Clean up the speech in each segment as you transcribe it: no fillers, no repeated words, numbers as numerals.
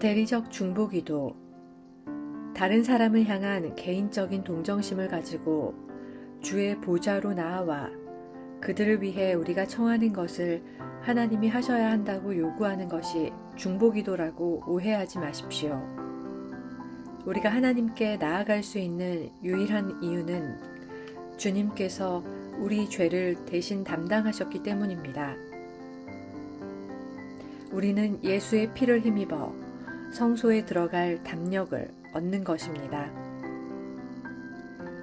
대리적 중보기도, 다른 사람을 향한 개인적인 동정심을 가지고 주의 보좌로 나아와 그들을 위해 우리가 청하는 것을 하나님이 하셔야 한다고 요구하는 것이 중보기도라고 오해하지 마십시오. 우리가 하나님께 나아갈 수 있는 유일한 이유는 주님께서 우리 죄를 대신 담당하셨기 때문입니다. 우리는 예수의 피를 힘입어 성소에 들어갈 담력을 얻는 것입니다.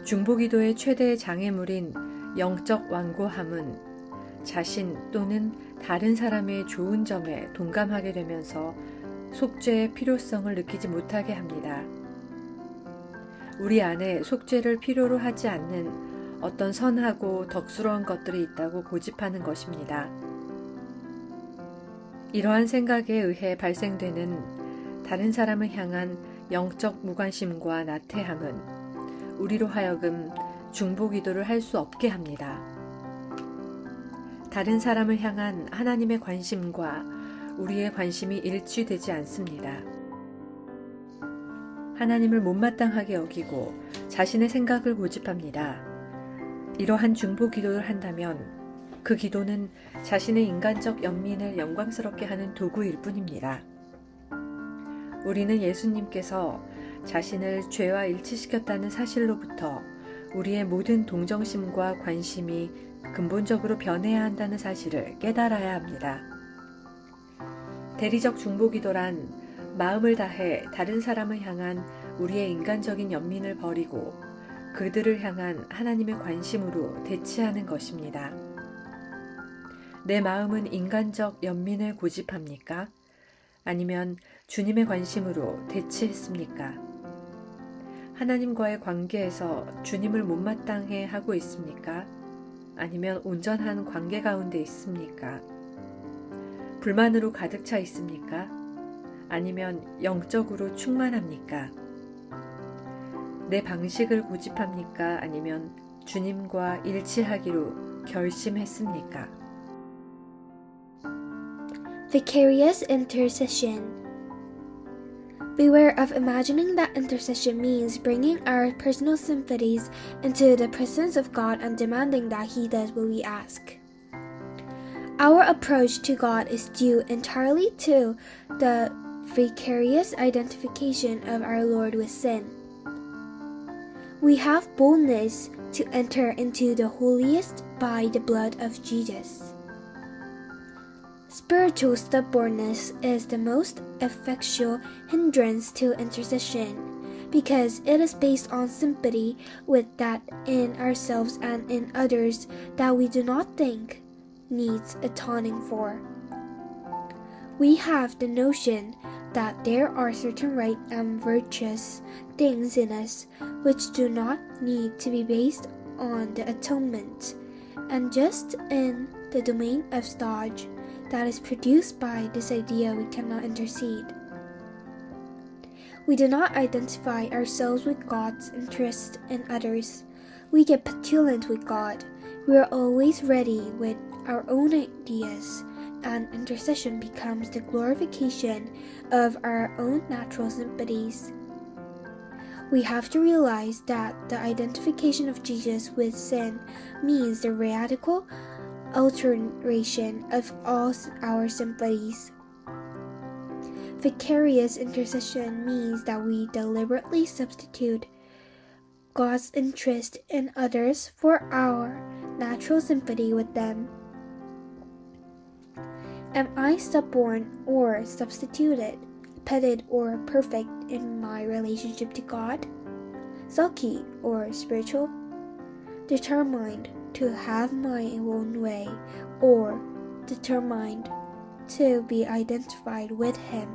중보기도의 최대 장애물인 영적 완고함은 자신 또는 다른 사람의 좋은 점에 동감하게 되면서 속죄의 필요성을 느끼지 못하게 합니다. 우리 안에 속죄를 필요로 하지 않는 어떤 선하고 덕스러운 것들이 있다고 고집하는 것입니다. 이러한 생각에 의해 발생되는 다른 사람을 향한 영적 무관심과 나태함은 우리로 하여금 중보기도를 할 수 없게 합니다. 다른 사람을 향한 하나님의 관심과 우리의 관심이 일치되지 않습니다. 하나님을 못마땅하게 여기고 자신의 생각을 고집합니다. 이러한 중보기도를 한다면 그 기도는 자신의 인간적 연민을 영광스럽게 하는 도구일 뿐입니다. 우리는 예수님께서 자신을 죄와 일치시켰다는 사실로부터 우리의 모든 동정심과 관심이 근본적으로 변해야 한다는 사실을 깨달아야 합니다. 대리적 중보기도란 마음을 다해 다른 사람을 향한 우리의 인간적인 연민을 버리고 그들을 향한 하나님의 관심으로 대치하는 것입니다. 내 마음은 인간적 연민을 고집합니까? 아니면 주님의 관심으로 대치했습니까? 하나님과의 관계에서 주님을 못마땅해 하고 있습니까? 아니면 온전한 관계 가운데 있습니까? 불만으로 가득 차 있습니까? 아니면 영적으로 충만합니까? 내 방식을 고집합니까? 아니면 주님과 일치하기로 결심했습니까? Vicarious intercession. Beware of imagining that intercession means bringing our personal sympathies into the presence of God and demanding that He does what we ask. Our approach to God is due entirely to the vicarious identification of our Lord with sin. We have boldness to enter into the holiest by the blood of Jesus. Spiritual stubbornness is the most effectual hindrance to intercession because it is based on sympathy with that in ourselves and in others that we do not think needs atoning for. We have the notion that there are certain right and virtuous things in us which do not need to be based on the atonement, and just in the domain of stodge that is produced by this idea we cannot intercede. We do not identify ourselves with God's interest in others. We get petulant with God. We are always ready with our own ideas, and intercession becomes the glorification of our own natural sympathies. We have to realize that the identification of Jesus with sin means the radical alteration of all our sympathies. Vicarious intercession means that we deliberately substitute God's interest in others for our natural sympathy with them. Am I stubborn or substituted, petted or perfect in my relationship to God? Sulky or spiritual? Determined to have my own way, or determined to be identified with Him?